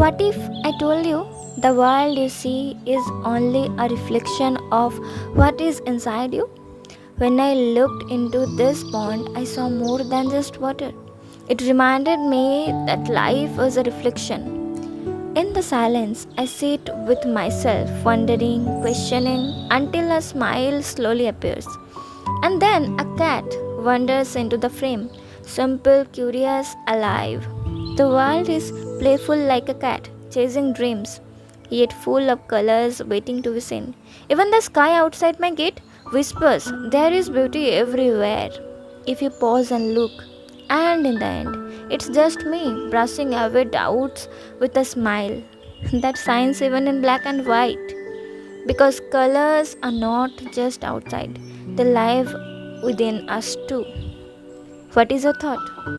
What if I told you the world you see is only a reflection of what is inside you? When I looked into this pond, I saw more than just water. It reminded me that life is a reflection. In the silence, I sit with myself, wondering, questioning, until a smile slowly appears. And then a cat wanders into the frame, simple, curious, alive. The world is playful like a cat, chasing dreams, yet full of colors waiting to be seen. Even the sky outside my gate whispers, there is beauty everywhere, if you pause and look. And in the end, it's just me brushing away doubts with a smile that shines even in black and white. Because colors are not just outside, they live within us too. What is your thought?